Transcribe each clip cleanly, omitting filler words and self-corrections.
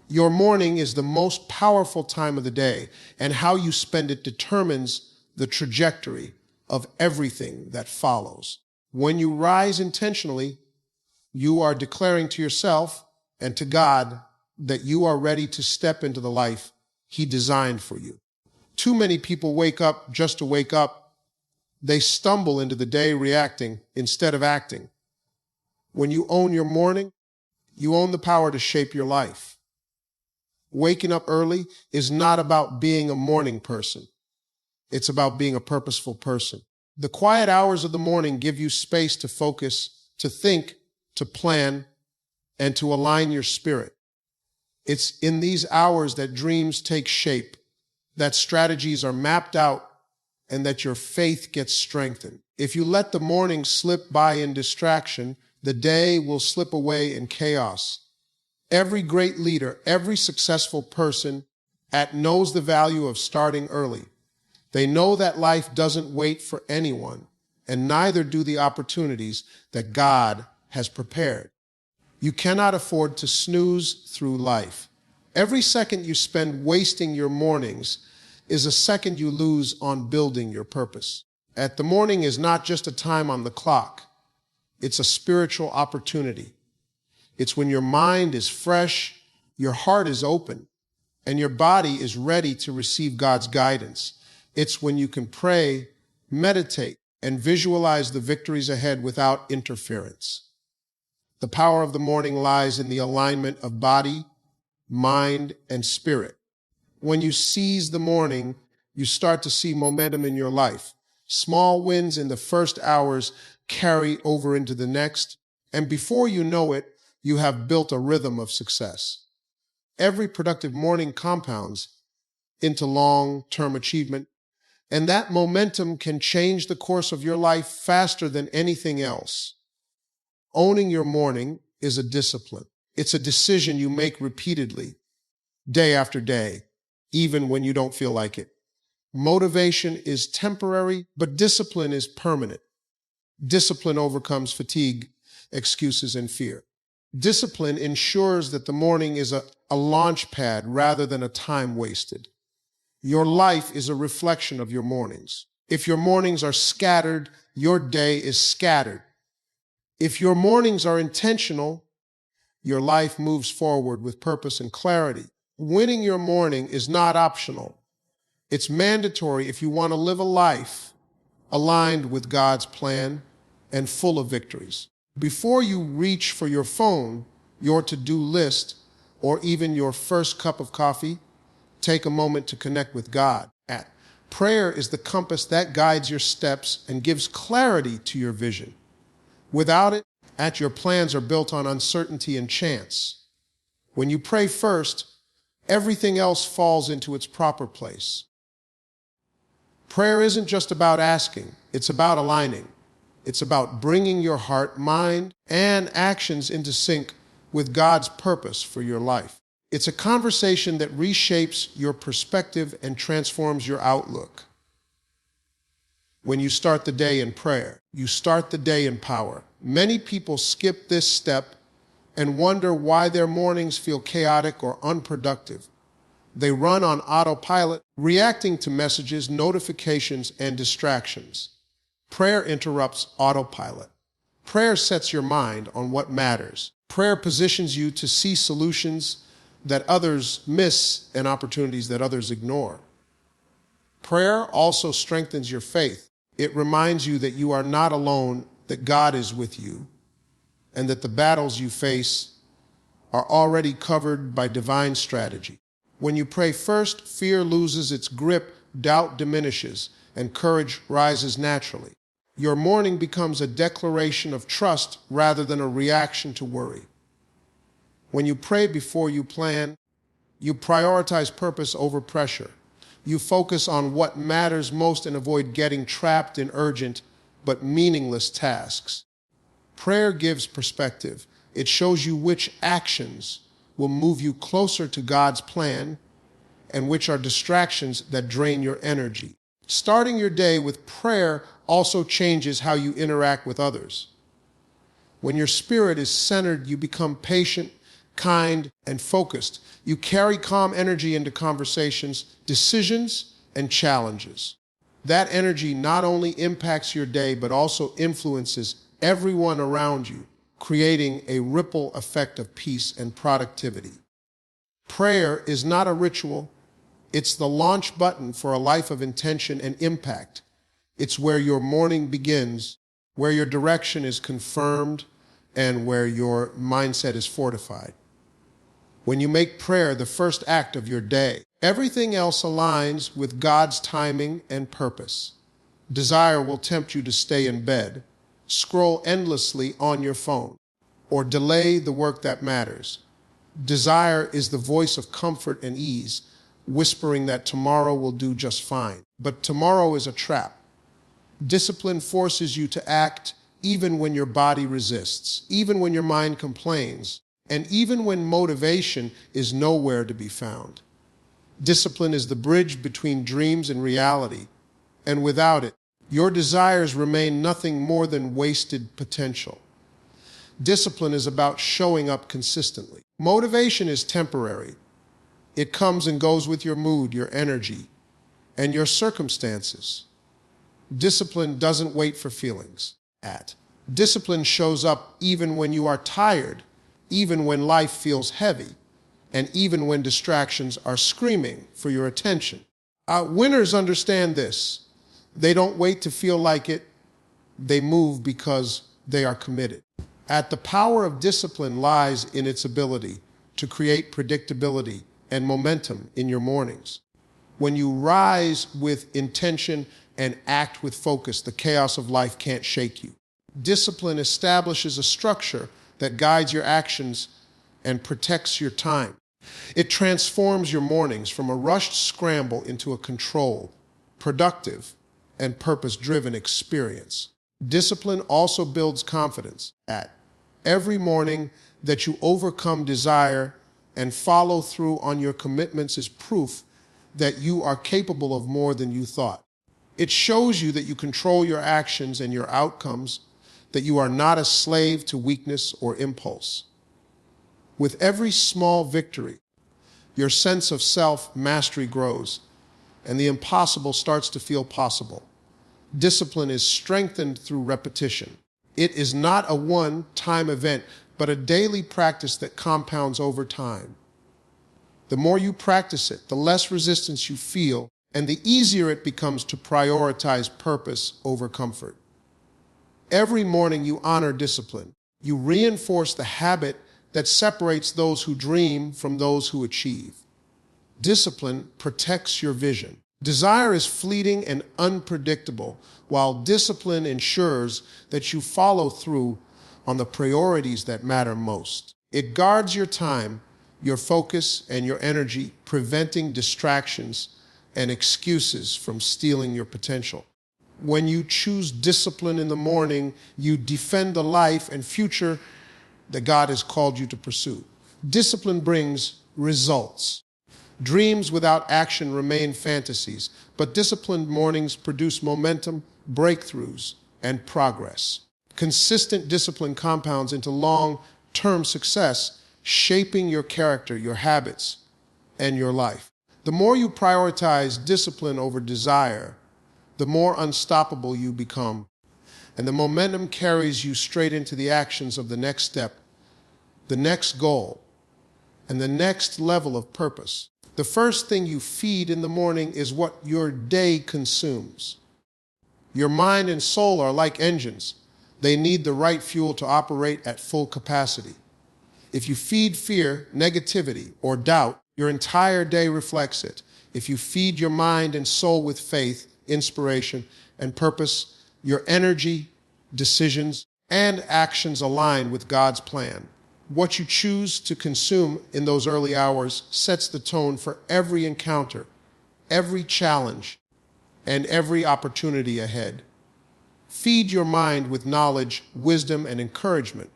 Your morning is the most powerful time of the day, and how you spend it determines the trajectory of everything that follows. When you rise intentionally, you are declaring to yourself and to God that you are ready to step into the life He designed for you. Too many people wake up just to wake up. They stumble into the day reacting instead of acting. When you own your morning, you own the power to shape your life. Waking up early is not about being a morning person. It's about being a purposeful person. The quiet hours of the morning give you space to focus, to think, to plan, and to align your spirit. It's in these hours that dreams take shape, that strategies are mapped out, and that your faith gets strengthened. If you let the morning slip by in distraction, the day will slip away in chaos. Every great leader, every successful person knows the value of starting early. They know that life doesn't wait for anyone, and neither do the opportunities that God has prepared. You cannot afford to snooze through life. Every second you spend wasting your mornings is a second you lose on building your purpose. The morning is not just a time on the clock. It's a spiritual opportunity. It's when your mind is fresh, your heart is open, and your body is ready to receive God's guidance. It's when you can pray, meditate, and visualize the victories ahead without interference. The power of the morning lies in the alignment of body, mind, and spirit. When you seize the morning, you start to see momentum in your life. Small wins in the first hours carry over into the next, and before you know it, you have built a rhythm of success. Every productive morning compounds into long-term achievement, and that momentum can change the course of your life faster than anything else. Owning your morning is a discipline. It's a decision you make repeatedly, day after day, even when you don't feel like it. Motivation is temporary, but discipline is permanent. Discipline overcomes fatigue, excuses, and fear. Discipline ensures that the morning is a launch pad rather than a time wasted. Your life is a reflection of your mornings. If your mornings are scattered, your day is scattered. If your mornings are intentional, your life moves forward with purpose and clarity. Winning your morning is not optional. It's mandatory if you want to live a life aligned with God's plan and full of victories. Before you reach for your phone, your to-do list, or even your first cup of coffee, take a moment to connect with God. Prayer is the compass that guides your steps and gives clarity to your vision. Without it, your plans are built on uncertainty and chance. When you pray first, everything else falls into its proper place. Prayer isn't just about asking, it's about aligning. It's about bringing your heart, mind, and actions into sync with God's purpose for your life. It's a conversation that reshapes your perspective and transforms your outlook. When you start the day in prayer, you start the day in power. Many people skip this step and wonder why their mornings feel chaotic or unproductive. They run on autopilot, reacting to messages, notifications, and distractions. Prayer interrupts autopilot. Prayer sets your mind on what matters. Prayer positions you to see solutions that others miss and opportunities that others ignore. Prayer also strengthens your faith. It reminds you that you are not alone, that God is with you, and that the battles you face are already covered by divine strategy. When you pray first, fear loses its grip, doubt diminishes, and courage rises naturally. Your morning becomes a declaration of trust rather than a reaction to worry. When you pray before you plan, you prioritize purpose over pressure. You focus on what matters most and avoid getting trapped in urgent but meaningless tasks. Prayer gives perspective. It shows you which actions will move you closer to God's plan and which are distractions that drain your energy. Starting your day with prayer also changes how you interact with others. When your spirit is centered, you become patient, kind, and focused. You carry calm energy into conversations, decisions, and challenges. That energy not only impacts your day, but also influences everyone around you, creating a ripple effect of peace and productivity. Prayer is not a ritual. It's the launch button for a life of intention and impact. It's where your morning begins, where your direction is confirmed, and where your mindset is fortified. When you make prayer the first act of your day, everything else aligns with God's timing and purpose. Desire will tempt you to stay in bed, scroll endlessly on your phone, or delay the work that matters. Desire is the voice of comfort and ease, whispering that tomorrow will do just fine. But tomorrow is a trap. Discipline forces you to act even when your body resists, even when your mind complains, and even when motivation is nowhere to be found. Discipline is the bridge between dreams and reality, and without it, your desires remain nothing more than wasted potential. Discipline is about showing up consistently. Motivation is temporary. It comes and goes with your mood, your energy, and your circumstances. Discipline doesn't wait for feelings. Discipline shows up even when you are tired, even when life feels heavy, and even when distractions are screaming for your attention. Winners understand this. They don't wait to feel like it. They move because they are committed. The power of discipline lies in its ability to create predictability and momentum in your mornings. When you rise with intention and act with focus, the chaos of life can't shake you. Discipline establishes a structure that guides your actions and protects your time. It transforms your mornings from a rushed scramble into a controlled, productive, and purpose-driven experience. Discipline also builds confidence. Every morning that you overcome desire and follow through on your commitments is proof that you are capable of more than you thought. It shows you that you control your actions and your outcomes, that you are not a slave to weakness or impulse. With every small victory, your sense of self-mastery grows, and the impossible starts to feel possible. Discipline is strengthened through repetition. It is not a one-time event, but a daily practice that compounds over time. The more you practice it, the less resistance you feel, and the easier it becomes to prioritize purpose over comfort. Every morning you honor discipline. You reinforce the habit that separates those who dream from those who achieve. Discipline protects your vision. Desire is fleeting and unpredictable, while discipline ensures that you follow through on the priorities that matter most. It guards your time, your focus, and your energy, preventing distractions and excuses from stealing your potential. When you choose discipline in the morning, you defend the life and future that God has called you to pursue. Discipline brings results. Dreams without action remain fantasies, but disciplined mornings produce momentum, breakthroughs, and progress. Consistent discipline compounds into long-term success, shaping your character, your habits, and your life. The more you prioritize discipline over desire, the more unstoppable you become, and the momentum carries you straight into the actions of the next step, the next goal, and the next level of purpose. The first thing you feed in the morning is what your day consumes. Your mind and soul are like engines. They need the right fuel to operate at full capacity. If you feed fear, negativity, or doubt, your entire day reflects it. If you feed your mind and soul with faith, inspiration, and purpose, your energy, decisions, and actions align with God's plan. What you choose to consume in those early hours sets the tone for every encounter, every challenge, and every opportunity ahead. Feed your mind with knowledge, wisdom, and encouragement.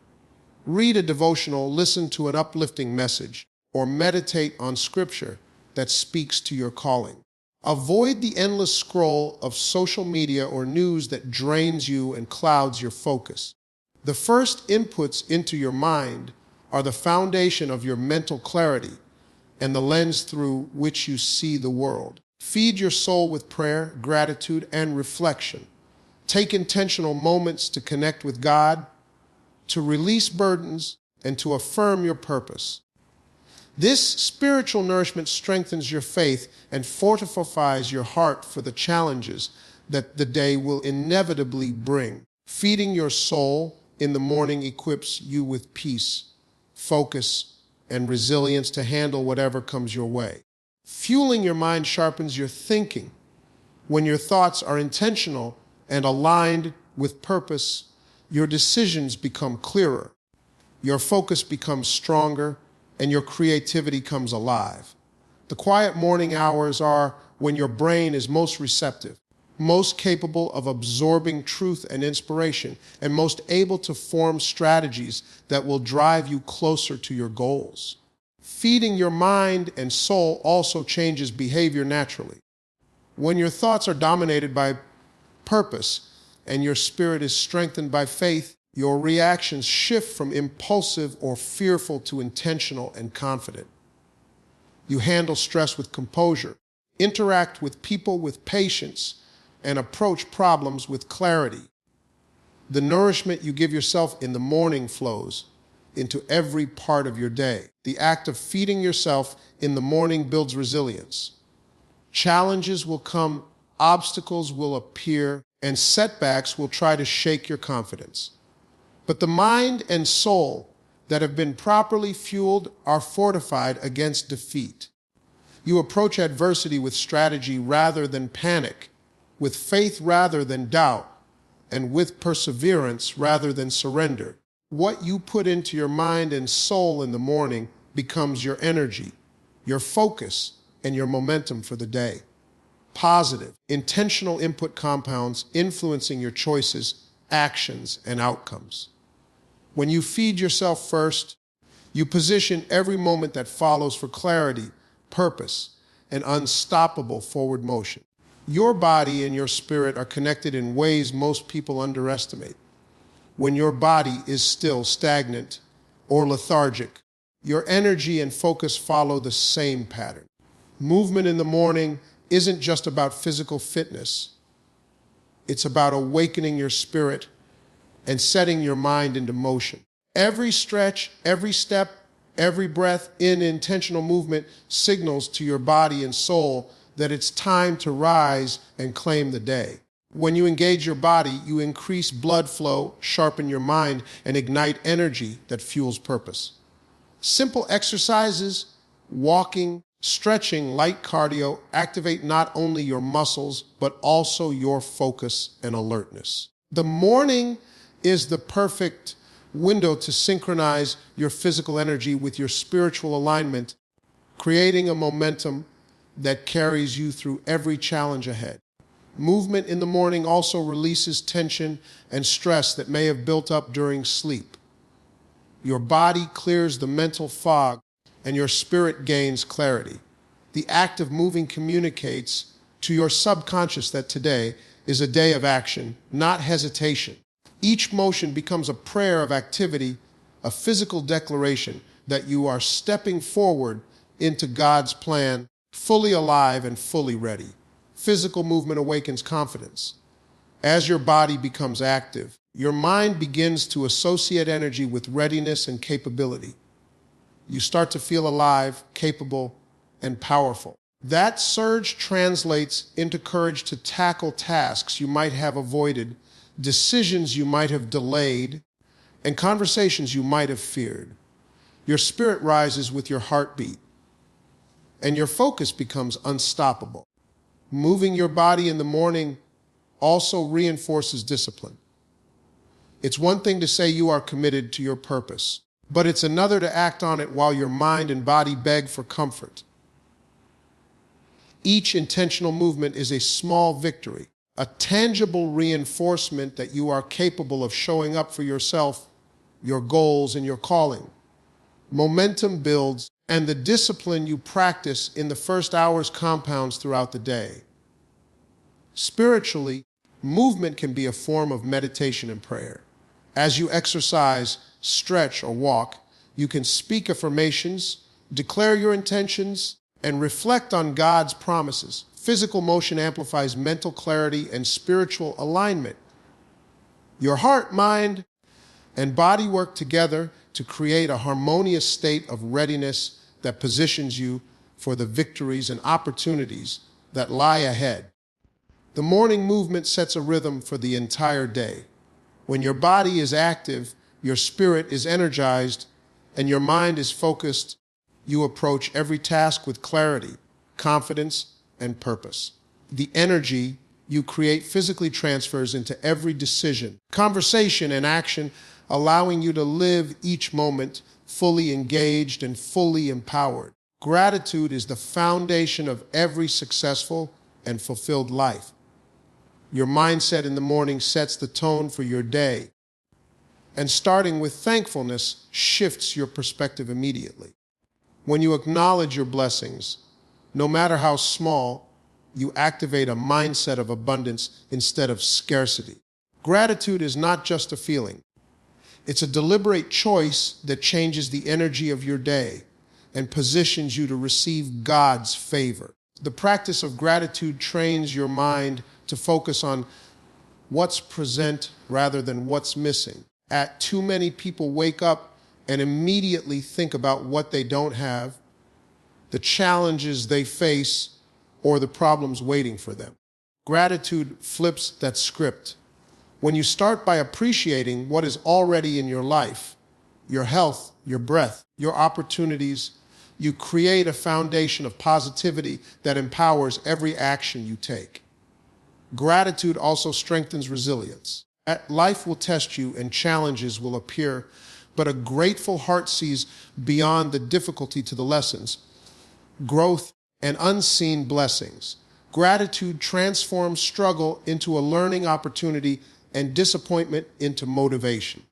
Read a devotional, listen to an uplifting message, or meditate on scripture that speaks to your calling. Avoid the endless scroll of social media or news that drains you and clouds your focus. The first inputs into your mind are the foundation of your mental clarity and the lens through which you see the world. Feed your soul with prayer, gratitude, and reflection. Take intentional moments to connect with God, to release burdens, and to affirm your purpose. This spiritual nourishment strengthens your faith and fortifies your heart for the challenges that the day will inevitably bring. Feeding your soul in the morning equips you with peace, focus, and resilience to handle whatever comes your way. Fueling your mind sharpens your thinking. When your thoughts are intentional and aligned with purpose, your decisions become clearer, your focus becomes stronger, and your creativity comes alive. The quiet morning hours are when your brain is most receptive, most capable of absorbing truth and inspiration, and most able to form strategies that will drive you closer to your goals. Feeding your mind and soul also changes behavior naturally. When your thoughts are dominated by purpose and your spirit is strengthened by faith, your reactions shift from impulsive or fearful to intentional and confident. You handle stress with composure, interact with people with patience, and approach problems with clarity. The nourishment you give yourself in the morning flows into every part of your day. The act of feeding yourself in the morning builds resilience. Challenges will come, obstacles will appear, and setbacks will try to shake your confidence. But the mind and soul that have been properly fueled are fortified against defeat. You approach adversity with strategy rather than panic, with faith rather than doubt, and with perseverance rather than surrender. What you put into your mind and soul in the morning becomes your energy, your focus, and your momentum for the day. Positive, intentional input compounds influencing your choices, actions, and outcomes. When you feed yourself first, you position every moment that follows for clarity, purpose, and unstoppable forward motion. Your body and your spirit are connected in ways most people underestimate. When your body is still, stagnant, or lethargic, your energy and focus follow the same pattern. Movement in the morning isn't just about physical fitness. It's about awakening your spirit and setting your mind into motion. Every stretch, every step, every breath in intentional movement signals to your body and soul that it's time to rise and claim the day. When you engage your body, you increase blood flow, sharpen your mind, and ignite energy that fuels purpose. Simple exercises, walking, stretching, light cardio activate not only your muscles, but also your focus and alertness. The morning is the perfect window to synchronize your physical energy with your spiritual alignment, creating a momentum that carries you through every challenge ahead. Movement in the morning also releases tension and stress that may have built up during sleep. Your body clears the mental fog and your spirit gains clarity. The act of moving communicates to your subconscious that today is a day of action, not hesitation. Each motion becomes a prayer of activity, a physical declaration that you are stepping forward into God's plan, fully alive and fully ready. Physical movement awakens confidence. As your body becomes active, your mind begins to associate energy with readiness and capability. You start to feel alive, capable, and powerful. That surge translates into courage to tackle tasks you might have avoided, decisions you might have delayed, and conversations you might have feared. Your spirit rises with your heartbeat, and your focus becomes unstoppable. Moving your body in the morning also reinforces discipline. It's one thing to say you are committed to your purpose, but it's another to act on it while your mind and body beg for comfort. Each intentional movement is a small victory, a tangible reinforcement that you are capable of showing up for yourself, your goals, and your calling. Momentum builds, and the discipline you practice in the first hours compounds throughout the day. Spiritually, movement can be a form of meditation and prayer. As you exercise, stretch, or walk, You can speak affirmations, declare your intentions, and reflect on God's promises. Physical motion amplifies mental clarity and spiritual alignment. Your heart, mind, and body work together to create a harmonious state of readiness that positions you for the victories and opportunities that lie ahead. The morning movement sets a rhythm for the entire day. When your body is active, your spirit is energized, and your mind is focused, you approach every task with clarity, confidence, and purpose. The energy you create physically transfers into every decision, conversation, and action, allowing you to live each moment fully engaged and fully empowered. Gratitude is the foundation of every successful and fulfilled life. Your mindset in the morning sets the tone for your day, and starting with thankfulness shifts your perspective immediately. When you acknowledge your blessings, no matter how small, you activate a mindset of abundance instead of scarcity. Gratitude is not just a feeling. It's a deliberate choice that changes the energy of your day and positions you to receive God's favor. The practice of gratitude trains your mind to focus on what's present rather than what's missing. Too many people wake up and immediately think about what they don't have, the challenges they face, or the problems waiting for them. Gratitude flips that script. When you start by appreciating what is already in your life, your health, your breath, your opportunities, you create a foundation of positivity that empowers every action you take. Gratitude also strengthens resilience. Life will test you and challenges will appear, but a grateful heart sees beyond the difficulty to the lessons, growth, and unseen blessings. Gratitude transforms struggle into a learning opportunity and disappointment into motivation.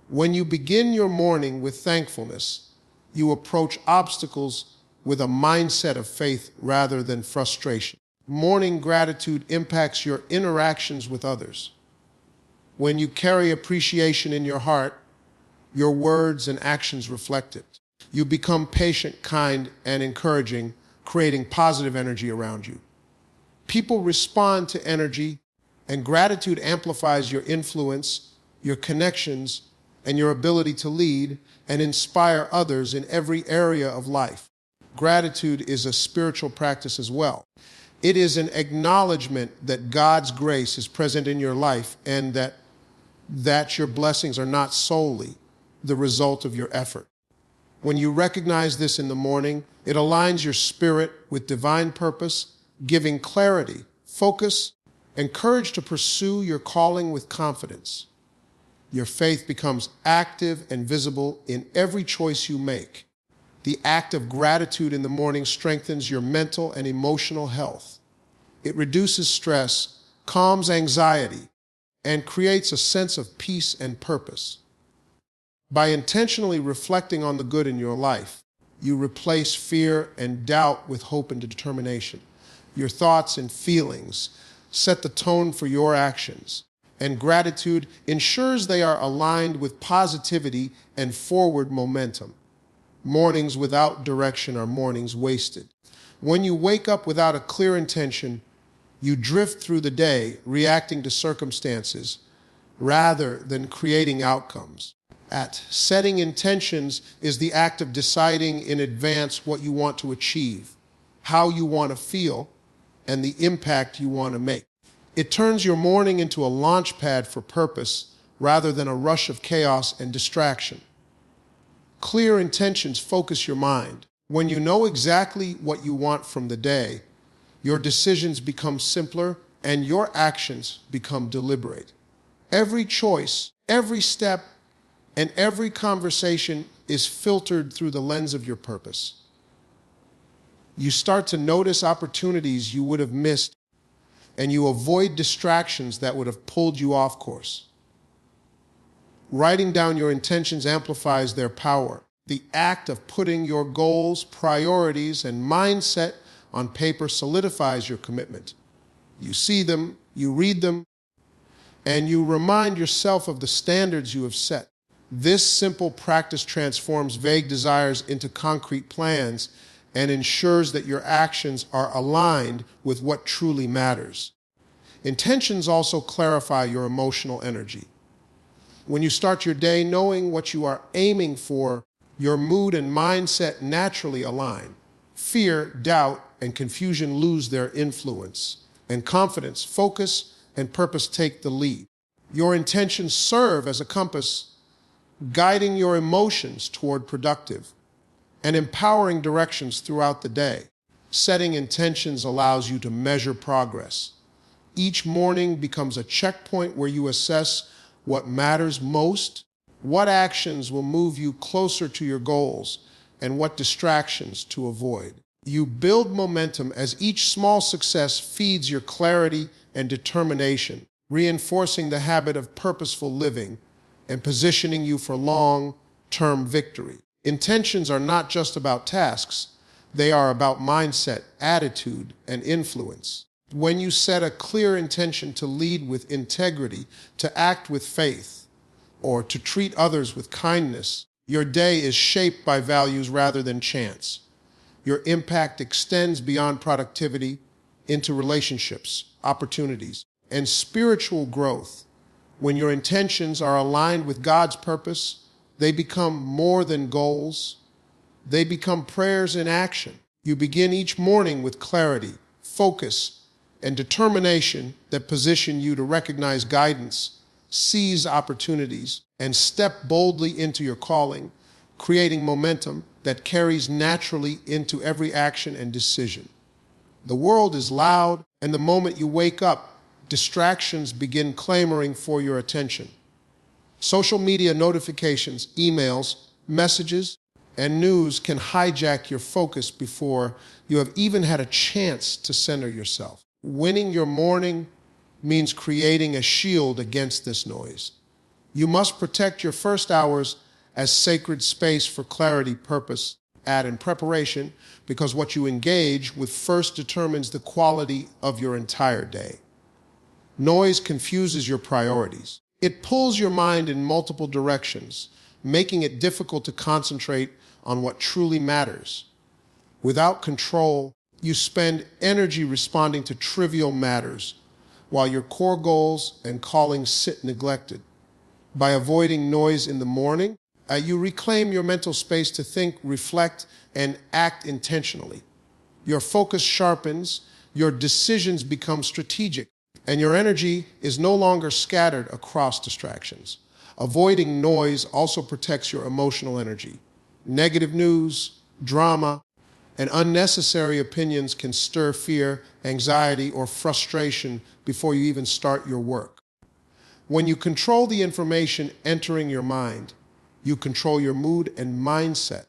When you begin your morning with thankfulness, you approach obstacles with a mindset of faith rather than frustration. Morning gratitude impacts your interactions with others. When you carry appreciation in your heart, your words and actions reflect it. You become patient, kind, and encouraging, creating positive energy around you. People respond to energy, and gratitude amplifies your influence, your connections, and your ability to lead and inspire others in every area of life. Gratitude is a spiritual practice as well. It is an acknowledgement that God's grace is present in your life and that your blessings are not solely the result of your effort. When you recognize this in the morning, it aligns your spirit with divine purpose, giving clarity, focus, and courage to pursue your calling with confidence. Your faith becomes active and visible in every choice you make. The act of gratitude in the morning strengthens your mental and emotional health. It reduces stress, calms anxiety, and creates a sense of peace and purpose. By intentionally reflecting on the good in your life, you replace fear and doubt with hope and determination. Your thoughts and feelings set the tone for your actions, and gratitude ensures they are aligned with positivity and forward momentum. Mornings without direction are mornings wasted. When you wake up without a clear intention, you drift through the day reacting to circumstances rather than creating outcomes. Setting intentions is the act of deciding in advance what you want to achieve, how you want to feel, and the impact you want to make. It turns your morning into a launch pad for purpose rather than a rush of chaos and distraction. Clear intentions focus your mind. When you know exactly what you want from the day, your decisions become simpler and your actions become deliberate. Every choice, every step, and every conversation is filtered through the lens of your purpose. You start to notice opportunities you would have missed, and you avoid distractions that would have pulled you off course. Writing down your intentions amplifies their power. The act of putting your goals, priorities, and mindset on paper solidifies your commitment. You see them, you read them, and you remind yourself of the standards you have set. This simple practice transforms vague desires into concrete plans and ensures that your actions are aligned with what truly matters. Intentions also clarify your emotional energy. When you start your day knowing what you are aiming for, your mood and mindset naturally align. Fear, doubt, and confusion lose their influence, and confidence, focus, and purpose take the lead. Your intentions serve as a compass, guiding your emotions toward productive and empowering directions throughout the day. Setting intentions allows you to measure progress. Each morning becomes a checkpoint where you assess what matters most, what actions will move you closer to your goals, and what distractions to avoid. You build momentum as each small success feeds your clarity and determination, reinforcing the habit of purposeful living and positioning you for long-term victory. Intentions are not just about tasks, they are about mindset, attitude, and influence. When you set a clear intention to lead with integrity, to act with faith, or to treat others with kindness, your day is shaped by values rather than chance. Your impact extends beyond productivity into relationships, opportunities, and spiritual growth. When your intentions are aligned with God's purpose, they become more than goals. They become prayers in action. You begin each morning with clarity, focus, and determination that position you to recognize guidance, seize opportunities, and step boldly into your calling, creating momentum that carries naturally into every action and decision. The world is loud, and the moment you wake up, distractions begin clamoring for your attention. Social media notifications, emails, messages, and news can hijack your focus before you have even had a chance to center yourself. Winning your morning means creating a shield against this noise. You must protect your first hours as sacred space for clarity, purpose, and preparation, because what you engage with first determines the quality of your entire day. Noise confuses your priorities. It pulls your mind in multiple directions, making it difficult to concentrate on what truly matters. Without control, you spend energy responding to trivial matters, while your core goals and callings sit neglected. By avoiding noise in the morning, you reclaim your mental space to think, reflect, and act intentionally. Your focus sharpens, your decisions become strategic, and your energy is no longer scattered across distractions. Avoiding noise also protects your emotional energy. Negative news, drama, and unnecessary opinions can stir fear, anxiety, or frustration before you even start your work. When you control the information entering your mind, you control your mood and mindset.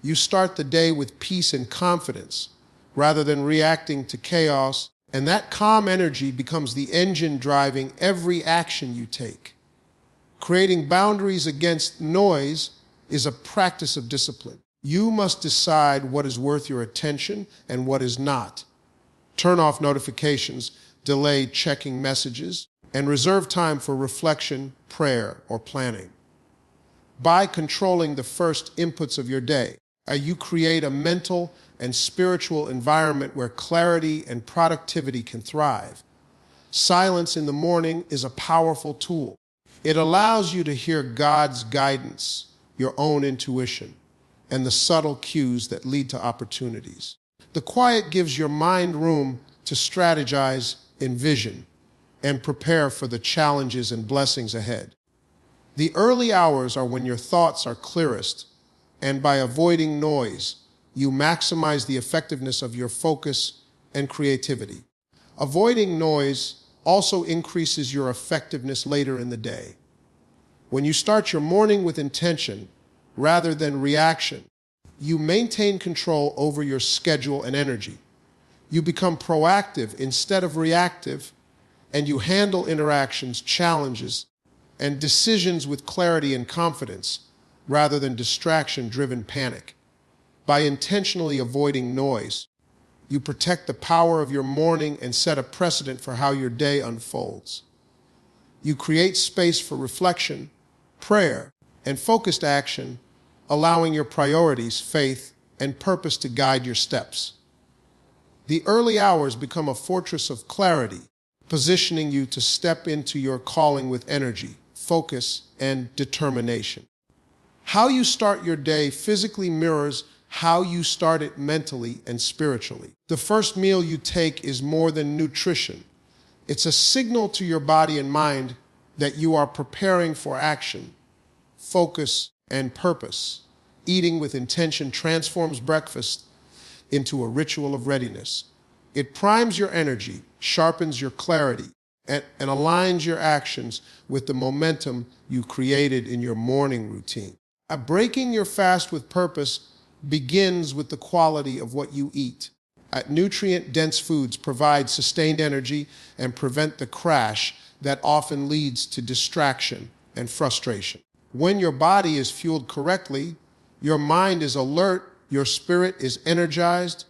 You start the day with peace and confidence rather than reacting to chaos, and that calm energy becomes the engine driving every action you take. Creating boundaries against noise is a practice of discipline. You must decide what is worth your attention and what is not. Turn off notifications, delay checking messages, and reserve time for reflection, prayer, or planning. By controlling the first inputs of your day, you create a mental and spiritual environment where clarity and productivity can thrive. Silence in the morning is a powerful tool. It allows you to hear God's guidance, your own intuition, and the subtle cues that lead to opportunities. The quiet gives your mind room to strategize, envision, and prepare for the challenges and blessings ahead. The early hours are when your thoughts are clearest, and by avoiding noise, you maximize the effectiveness of your focus and creativity. Avoiding noise also increases your effectiveness later in the day. When you start your morning with intention rather than reaction, you maintain control over your schedule and energy. You become proactive instead of reactive, and you handle interactions, challenges, and decisions with clarity and confidence rather than distraction-driven panic. By intentionally avoiding noise, you protect the power of your morning and set a precedent for how your day unfolds. You create space for reflection, prayer, and focused action, allowing your priorities, faith, and purpose to guide your steps. The early hours become a fortress of clarity, positioning you to step into your calling with energy, focus, and determination. How you start your day physically mirrors how you start it mentally and spiritually. The first meal you take is more than nutrition. It's a signal to your body and mind that you are preparing for action, focus, and purpose. Eating with intention transforms breakfast into a ritual of readiness. It primes your energy, sharpens your clarity, and aligns your actions with the momentum you created in your morning routine. Breaking your fast with purpose begins with the quality of what you eat. Nutrient-dense foods provide sustained energy and prevent the crash that often leads to distraction and frustration. When your body is fueled correctly, your mind is alert, your spirit is energized,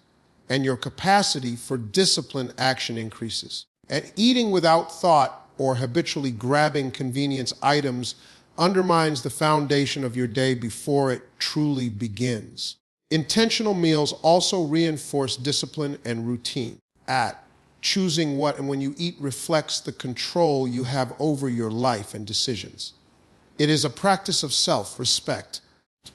and your capacity for disciplined action increases. And eating without thought or habitually grabbing convenience items undermines the foundation of your day before it truly begins. Intentional meals also reinforce discipline and routine. Choosing what and when you eat reflects the control you have over your life and decisions. It is a practice of self-respect,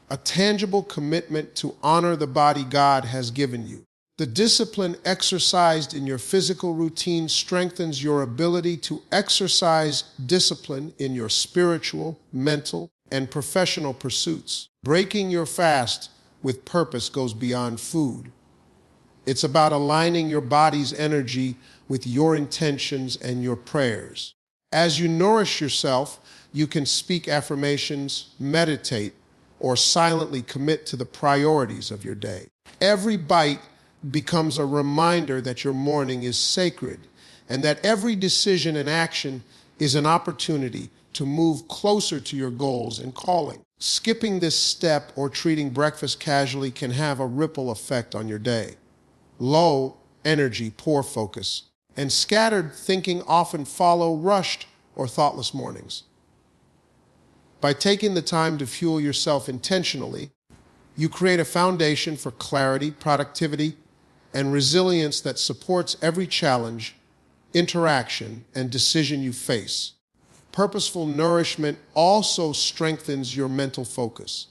a tangible commitment to honor the body God has given you. The discipline exercised in your physical routine strengthens your ability to exercise discipline in your spiritual, mental, and professional pursuits. Breaking your fast with purpose goes beyond food. It's about aligning your body's energy with your intentions and your prayers. As you nourish yourself, you can speak affirmations, meditate, or silently commit to the priorities of your day. Every bite becomes a reminder that your morning is sacred and that every decision and action is an opportunity to move closer to your goals and calling. Skipping this step or treating breakfast casually can have a ripple effect on your day. Low energy, poor focus, and scattered thinking often follow rushed or thoughtless mornings. By taking the time to fuel yourself intentionally, you create a foundation for clarity, productivity, and resilience that supports every challenge, interaction, and decision you face. Purposeful nourishment also strengthens your mental focus.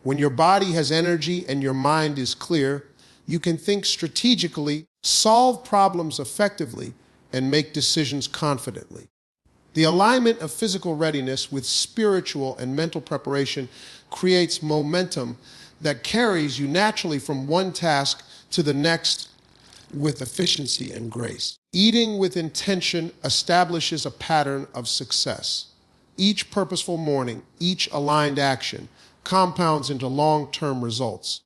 When your body has energy and your mind is clear, you can think strategically, solve problems effectively, and make decisions confidently. The alignment of physical readiness with spiritual and mental preparation creates momentum that carries you naturally from one task to the next with efficiency and grace. Eating with intention establishes a pattern of success. Each purposeful morning, each aligned action compounds into long-term results.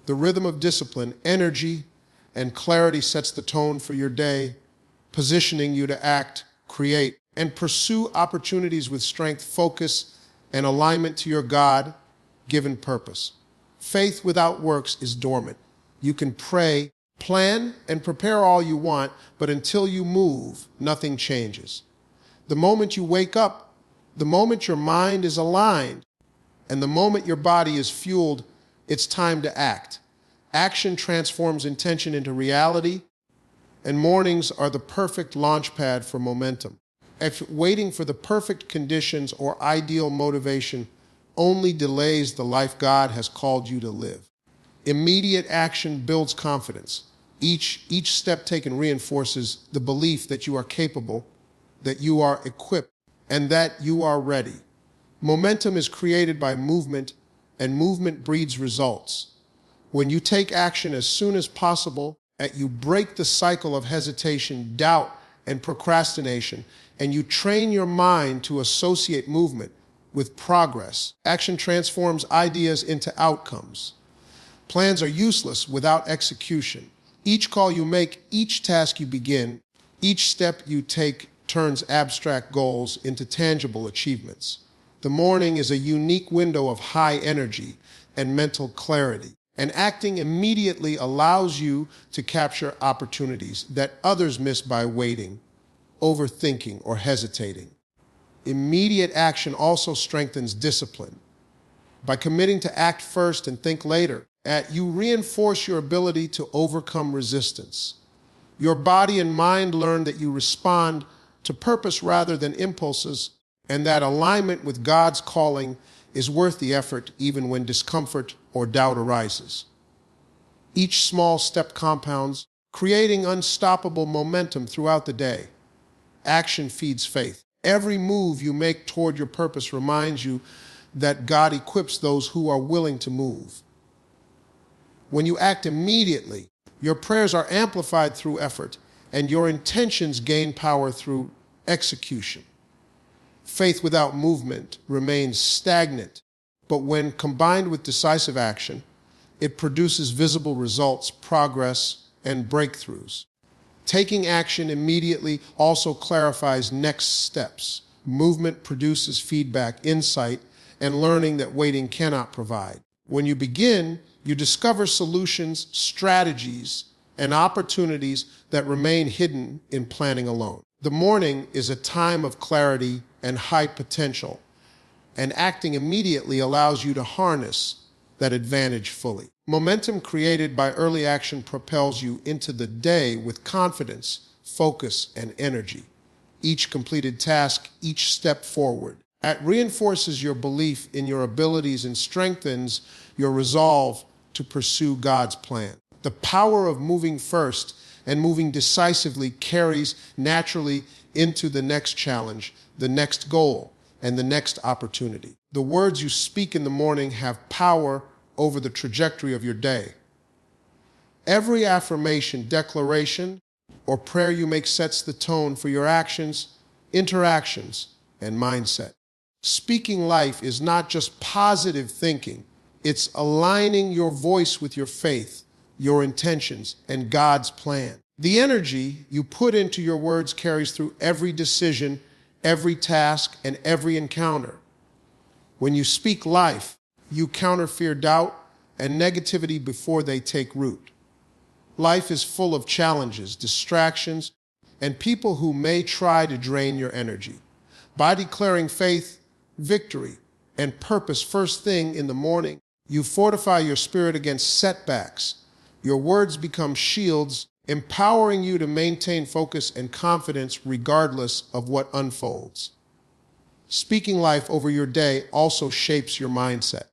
The rhythm of discipline, energy, and clarity sets the tone for your day, positioning you to act, create, and pursue opportunities with strength, focus, and alignment to your God-given purpose. Faith without works is dormant. You can pray, plan, and prepare all you want, but until you move, nothing changes. The moment you wake up, the moment your mind is aligned, and the moment your body is fueled, it's time to act. Action transforms intention into reality, and mornings are the perfect launchpad for momentum. If waiting for the perfect conditions or ideal motivation only delays the life God has called you to live. Immediate action builds confidence. Each step taken reinforces the belief that you are capable, that you are equipped, and that you are ready. Momentum is created by movement, and movement breeds results. When you take action as soon as possible, you break the cycle of hesitation, doubt, and procrastination, and you train your mind to associate movement with progress. Action transforms ideas into outcomes. Plans are useless without execution. Each call you make, each task you begin, each step you take turns abstract goals into tangible achievements. The morning is a unique window of high energy and mental clarity, and acting immediately allows you to capture opportunities that others miss by waiting, overthinking, or hesitating. Immediate action also strengthens discipline. By committing to act first and think later, you reinforce your ability to overcome resistance. Your body and mind learn that you respond to purpose rather than impulses, and that alignment with God's calling is worth the effort even when discomfort or doubt arises. Each small step compounds, creating unstoppable momentum throughout the day. Action feeds faith. Every move you make toward your purpose reminds you that God equips those who are willing to move. When you act immediately, your prayers are amplified through effort, and your intentions gain power through execution. Faith without movement remains stagnant, but when combined with decisive action, it produces visible results, progress, and breakthroughs. Taking action immediately also clarifies next steps. Movement produces feedback, insight, and learning that waiting cannot provide. When you begin, you discover solutions, strategies, and opportunities that remain hidden in planning alone. The morning is a time of clarity and high potential, and acting immediately allows you to harness that advantage fully. Momentum created by early action propels you into the day with confidence, focus, and energy. Each completed task, each step forward, it reinforces your belief in your abilities and strengthens your resolve to pursue God's plan. The power of moving first and moving decisively carries naturally into the next challenge, the next goal, and the next opportunity. The words you speak in the morning have power over the trajectory of your day. Every affirmation, declaration, or prayer you make sets the tone for your actions, interactions, and mindset. Speaking life is not just positive thinking, it's aligning your voice with your faith, your intentions, and God's plan. The energy you put into your words carries through every decision, every task, and every encounter. When you speak life, you counter fear, doubt, and negativity before they take root. Life is full of challenges, distractions, and people who may try to drain your energy. By declaring faith, victory, and purpose first thing in the morning, you fortify your spirit against setbacks. Your words become shields, empowering you to maintain focus and confidence regardless of what unfolds. Speaking life over your day also shapes your mindset.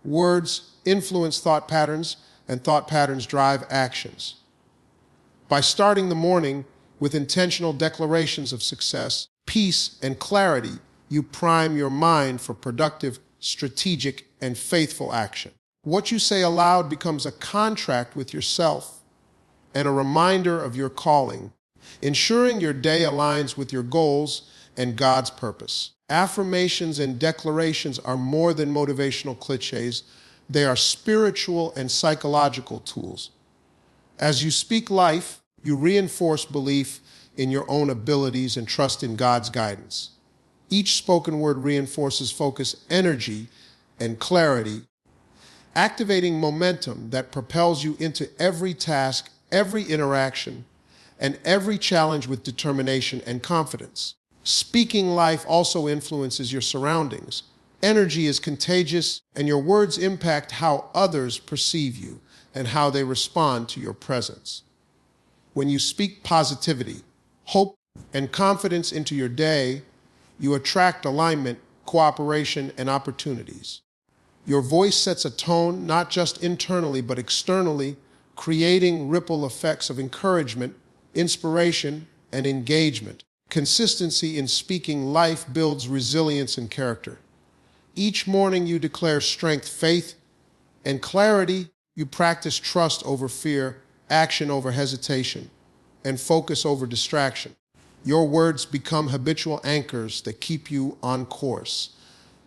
Words influence thought patterns, and thought patterns drive actions. By starting the morning with intentional declarations of success, peace, and clarity, you prime your mind for productive, strategic, and faithful action. What you say aloud becomes a contract with yourself and a reminder of your calling, ensuring your day aligns with your goals and God's purpose. Affirmations and declarations are more than motivational cliches. They are spiritual and psychological tools. As you speak life, you reinforce belief in your own abilities and trust in God's guidance. Each spoken word reinforces focus, energy, and clarity, activating momentum that propels you into every task, every interaction, and every challenge with determination and confidence. Speaking life also influences your surroundings. Energy is contagious, and your words impact how others perceive you and how they respond to your presence. When you speak positivity, hope, and confidence into your day, you attract alignment, cooperation, and opportunities. Your voice sets a tone not just internally but externally, creating ripple effects of encouragement, inspiration, and engagement. Consistency in speaking life builds resilience and character. Each morning you declare strength, faith, and clarity. You practice trust over fear, action over hesitation, and focus over distraction. Your words become habitual anchors that keep you on course,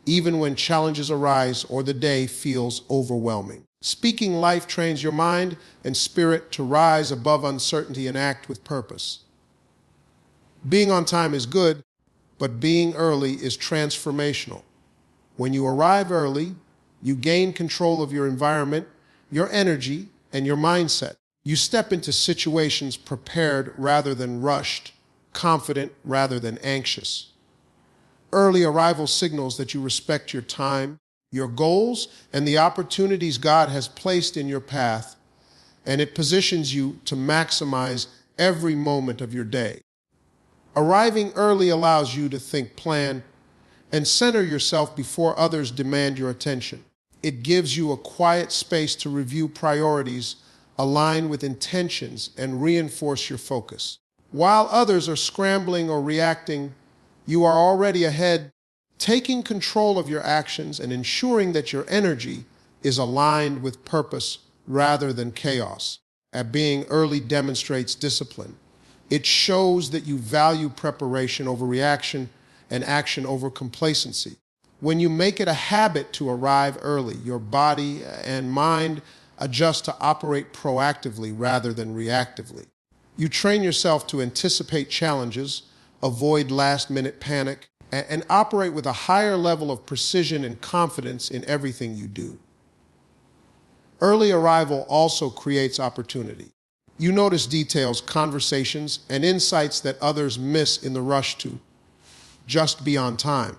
even when challenges arise or the day feels overwhelming. Speaking life trains your mind and spirit to rise above uncertainty and act with purpose. Being on time is good, but being early is transformational. When you arrive early, you gain control of your environment, your energy, and your mindset. You step into situations prepared rather than rushed, confident rather than anxious. Early arrival signals that you respect your time, your goals, and the opportunities God has placed in your path, and it positions you to maximize every moment of your day. Arriving early allows you to think, plan, and center yourself before others demand your attention. It gives you a quiet space to review priorities, align with intentions, and reinforce your focus. While others are scrambling or reacting, you are already ahead, taking control of your actions and ensuring that your energy is aligned with purpose rather than chaos. Being early demonstrates discipline. It shows that you value preparation over reaction and action over complacency. When you make it a habit to arrive early, your body and mind adjust to operate proactively rather than reactively. You train yourself to anticipate challenges, avoid last-minute panic, and operate with a higher level of precision and confidence in everything you do. Early arrival also creates opportunity. You notice details, conversations, and insights that others miss in the rush to just be on time.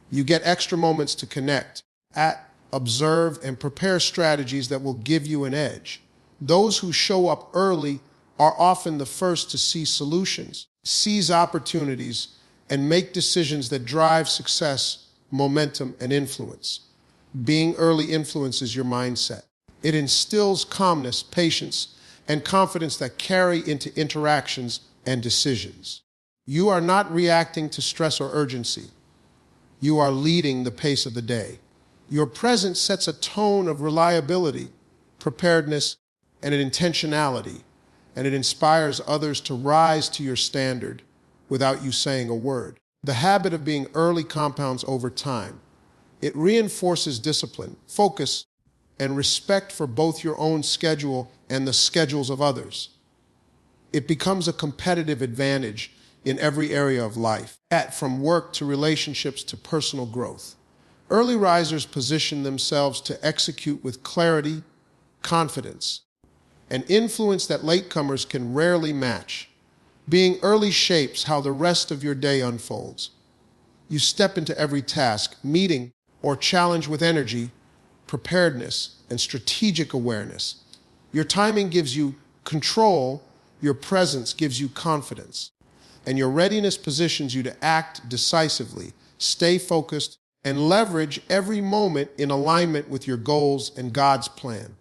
You get extra moments to connect, observe, and prepare strategies that will give you an edge. Those who show up early are often the first to see solutions, seize opportunities, and make decisions that drive success, momentum, and influence. Being early influences your mindset. It instills calmness, patience, and confidence that carry into interactions and decisions. You are not reacting to stress or urgency. You are leading the pace of the day. Your presence sets a tone of reliability, preparedness, and an intentionality, and it inspires others to rise to your standard without you saying a word. The habit of being early compounds over time. It reinforces discipline, focus, and respect for both your own schedule and the schedules of others. It becomes a competitive advantage in every area of life, from work to relationships to personal growth. Early risers position themselves to execute with clarity, confidence, and influence that latecomers can rarely match. Being early shapes how the rest of your day unfolds. You step into every task, meeting, or challenge with energy, preparedness, and strategic awareness. Your timing gives you control, your presence gives you confidence, and your readiness positions you to act decisively, stay focused, and leverage every moment in alignment with your goals and God's plan.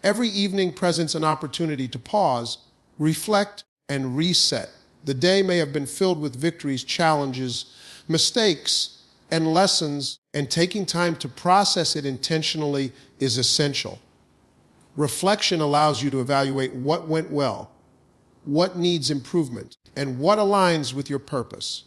Every evening presents an opportunity to pause, reflect, and reset. The day may have been filled with victories, challenges, mistakes, and lessons, and taking time to process it intentionally is essential. Reflection allows you to evaluate what went well, what needs improvement, and what aligns with your purpose.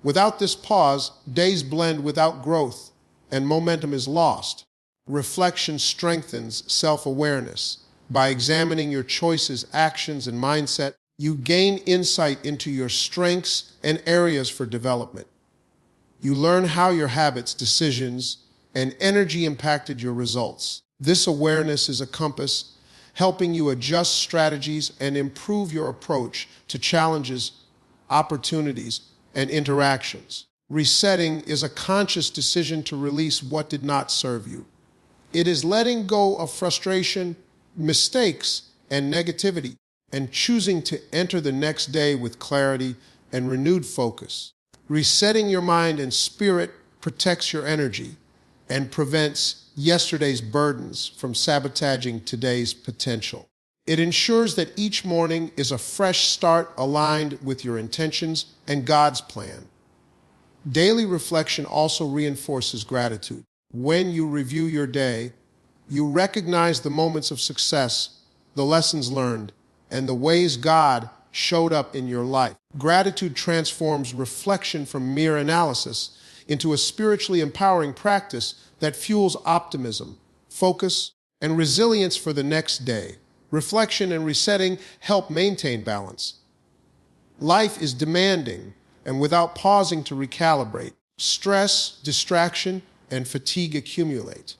Without this pause, days blend without growth, and momentum is lost. Reflection strengthens self-awareness. By examining your choices, actions, and mindset, you gain insight into your strengths and areas for development. You learn how your habits, decisions, and energy impacted your results. This awareness is a compass, helping you adjust strategies and improve your approach to challenges, opportunities, and interactions. Resetting is a conscious decision to release what did not serve you. It is letting go of frustration, mistakes, and negativity, and choosing to enter the next day with clarity and renewed focus. Resetting your mind and spirit protects your energy and prevents yesterday's burdens from sabotaging today's potential. It ensures that each morning is a fresh start aligned with your intentions and God's plan. Daily reflection also reinforces gratitude. When you review your day, you recognize the moments of success, the lessons learned, and the ways God showed up in your life. Gratitude transforms reflection from mere analysis into a spiritually empowering practice that fuels optimism, focus, and resilience for the next day. Reflection and resetting help maintain balance. Life is demanding, and without pausing to recalibrate, stress, distraction, and fatigue accumulate.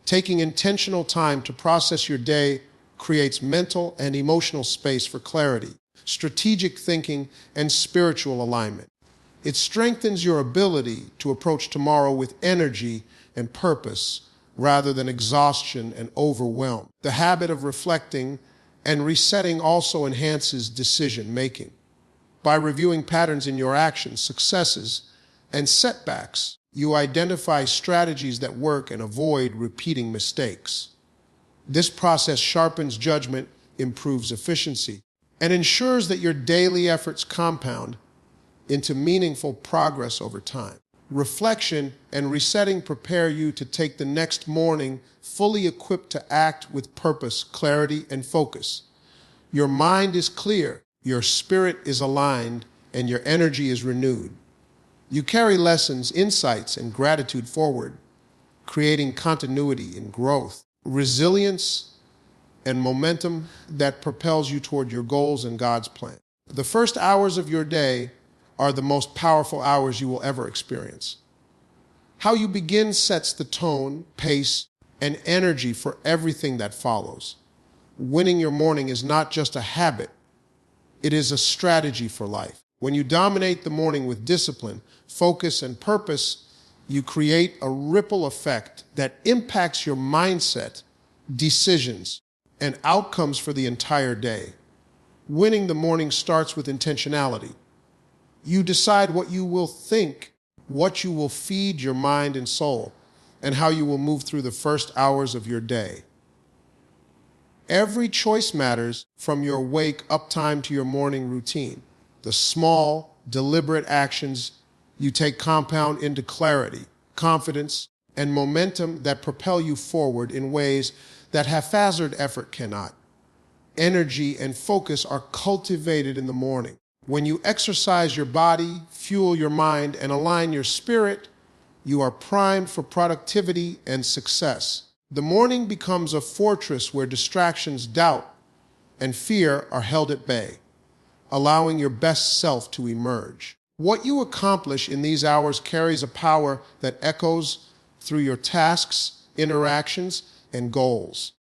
Taking intentional time to process your day creates mental and emotional space for clarity, strategic thinking, and spiritual alignment. It strengthens your ability to approach tomorrow with energy and purpose rather than exhaustion and overwhelm. The habit of reflecting and resetting also enhances decision making. By reviewing patterns in your actions, successes, and setbacks, you identify strategies that work and avoid repeating mistakes. This process sharpens judgment, improves efficiency, and ensures that your daily efforts compound into meaningful progress over time. Reflection and resetting prepare you to take the next morning fully equipped to act with purpose, clarity, and focus. Your mind is clear, your spirit is aligned, and your energy is renewed. You carry lessons, insights, and gratitude forward, creating continuity and growth, resilience, and momentum that propels you toward your goals and God's plan. The first hours of your day are the most powerful hours you will ever experience. How you begin sets the tone, pace, and energy for everything that follows. Winning your morning is not just a habit, it is a strategy for life. When you dominate the morning with discipline, focus, and purpose, you create a ripple effect that impacts your mindset, decisions, and outcomes for the entire day. Winning the morning starts with intentionality. You decide what you will think, what you will feed your mind and soul, and how you will move through the first hours of your day. Every choice matters, from your wake-up time to your morning routine. The small, deliberate actions you take compound into clarity, confidence, and momentum that propel you forward in ways that haphazard effort cannot. Energy and focus are cultivated in the morning. When you exercise your body, fuel your mind, and align your spirit, you are primed for productivity and success. The morning becomes a fortress where distractions, doubt, and fear are held at bay, allowing your best self to emerge. What you accomplish in these hours carries a power that echoes through your tasks, interactions, and goals.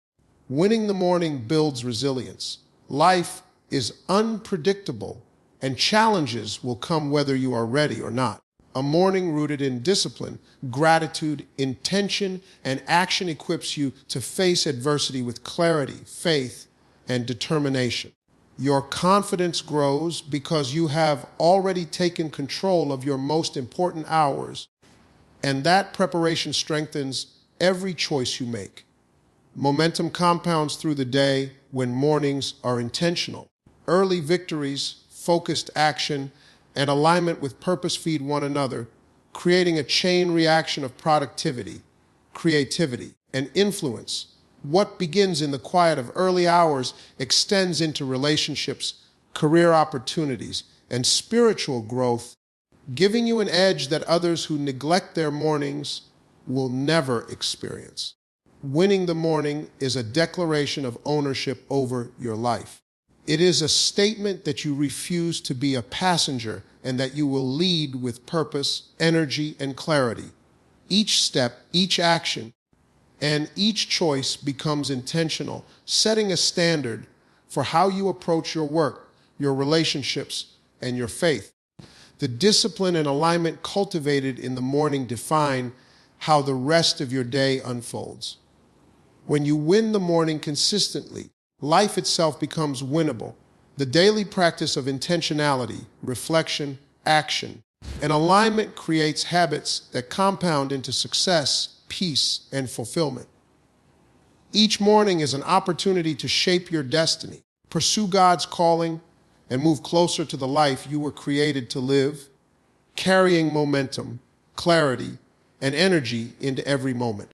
Winning the morning builds resilience. Life is unpredictable, and challenges will come whether you are ready or not. A morning rooted in discipline, gratitude, intention, and action equips you to face adversity with clarity, faith, and determination. Your confidence grows because you have already taken control of your most important hours, and that preparation strengthens every choice you make. Momentum compounds through the day when mornings are intentional. Early victories, focused action, and alignment with purpose feed one another, creating a chain reaction of productivity, creativity, and influence. What begins in the quiet of early hours extends into relationships, career opportunities, and spiritual growth, giving you an edge that others who neglect their mornings will never experience. Winning the morning is a declaration of ownership over your life. It is a statement that you refuse to be a passenger and that you will lead with purpose, energy, and clarity. Each step, each action, and each choice becomes intentional, setting a standard for how you approach your work, your relationships, and your faith. The discipline and alignment cultivated in the morning define how the rest of your day unfolds. When you win the morning consistently, life itself becomes winnable. The daily practice of intentionality, reflection, action, and alignment creates habits that compound into success, peace, and fulfillment. Each morning is an opportunity to shape your destiny, pursue God's calling, and move closer to the life you were created to live, carrying momentum, clarity, and energy into every moment.